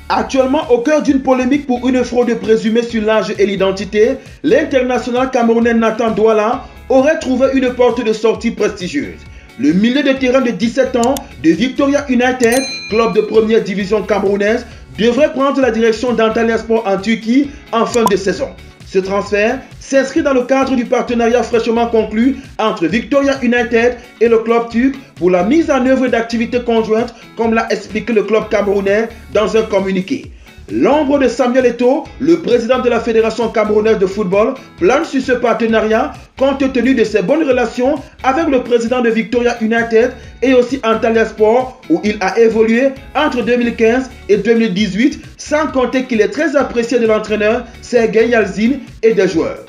Actuellement au cœur d'une polémique pour une fraude présumée sur l'âge et l'identité, l'international camerounais Nathan Douala aurait trouvé une porte de sortie prestigieuse. Le milieu de terrain de 17 ans de Victoria United, club de première division camerounaise, devrait prendre la direction d'Antalyaspor en Turquie en fin de saison. Ce transfert s'inscrit dans le cadre du partenariat fraîchement conclu entre Victoria United et le club turc pour la mise en œuvre d'activités conjointes, comme l'a expliqué le club camerounais dans un communiqué. L'ombre de Samuel Eto'o, le président de la Fédération camerounaise de football, plane sur ce partenariat compte tenu de ses bonnes relations avec le président de Victoria United et aussi Antalyaspor où il a évolué entre 2015 et 2018, sans compter qu'il est très apprécié de l'entraîneur Sergueï Yalzin et des joueurs.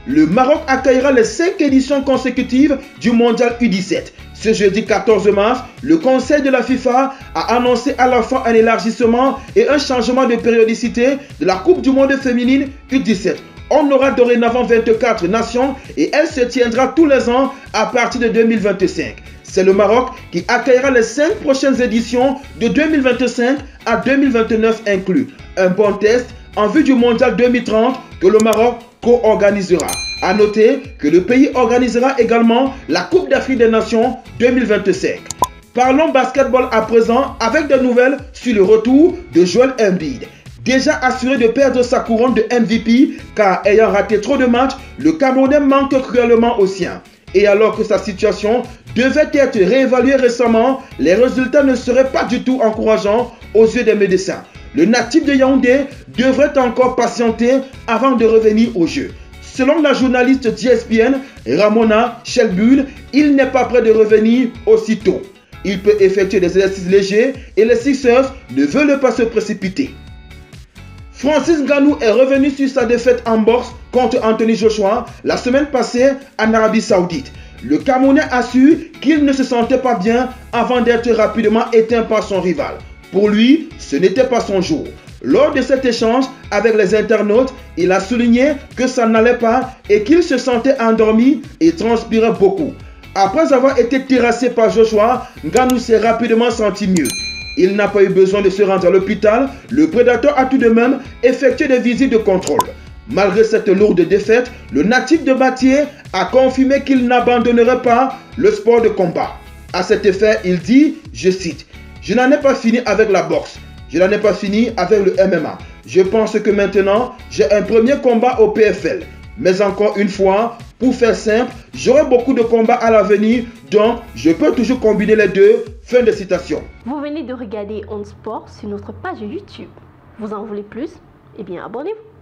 Le Maroc accueillera les 5 éditions consécutives du Mondial U17. Ce jeudi 14 mars, le Conseil de la FIFA a annoncé à la fois un élargissement et un changement de périodicité de la Coupe du Monde féminine U17. On aura dorénavant 24 nations et elle se tiendra tous les ans à partir de 2025. C'est le Maroc qui accueillera les 5 prochaines éditions de 2025 à 2029 inclus. Un bon test en vue du Mondial 2030 que le Maroc co-organisera. A noter que le pays organisera également la Coupe d'Afrique des Nations 2025. Parlons basketball à présent avec des nouvelles sur le retour de Joel Embiid. Déjà assuré de perdre sa couronne de MVP car ayant raté trop de matchs, le Camerounais manque cruellement au sien. Et alors que sa situation devait être réévaluée récemment, les résultats ne seraient pas du tout encourageants aux yeux des médecins. Le natif de Yaoundé devrait encore patienter avant de revenir au jeu. Selon la journaliste d'ESPN, Ramona Shelbull, il n'est pas prêt de revenir aussitôt. Il peut effectuer des exercices légers et les Sixers ne veulent pas se précipiter. Francis Ngannou est revenu sur sa défaite en boxe contre Anthony Joshua la semaine passée en Arabie Saoudite. Le Camerounais assure qu'il ne se sentait pas bien avant d'être rapidement éteint par son rival. Pour lui, ce n'était pas son jour. Lors de cet échange avec les internautes, il a souligné que ça n'allait pas et qu'il se sentait endormi et transpirait beaucoup. Après avoir été terrassé par Joshua, Ngannou s'est rapidement senti mieux. Il n'a pas eu besoin de se rendre à l'hôpital. Le prédateur a tout de même effectué des visites de contrôle. Malgré cette lourde défaite, le natif de Batié a confirmé qu'il n'abandonnerait pas le sport de combat. À cet effet, il dit, je cite, « Je n'en ai pas fini avec la boxe. Je n'en ai pas fini avec le MMA. Je pense que maintenant, j'ai un premier combat au PFL. Mais encore une fois, pour faire simple, j'aurai beaucoup de combats à l'avenir, donc je peux toujours combiner les deux. » Fin de citation. Vous venez de regarder On Sport sur notre page YouTube. Vous en voulez plus? Eh bien, abonnez-vous.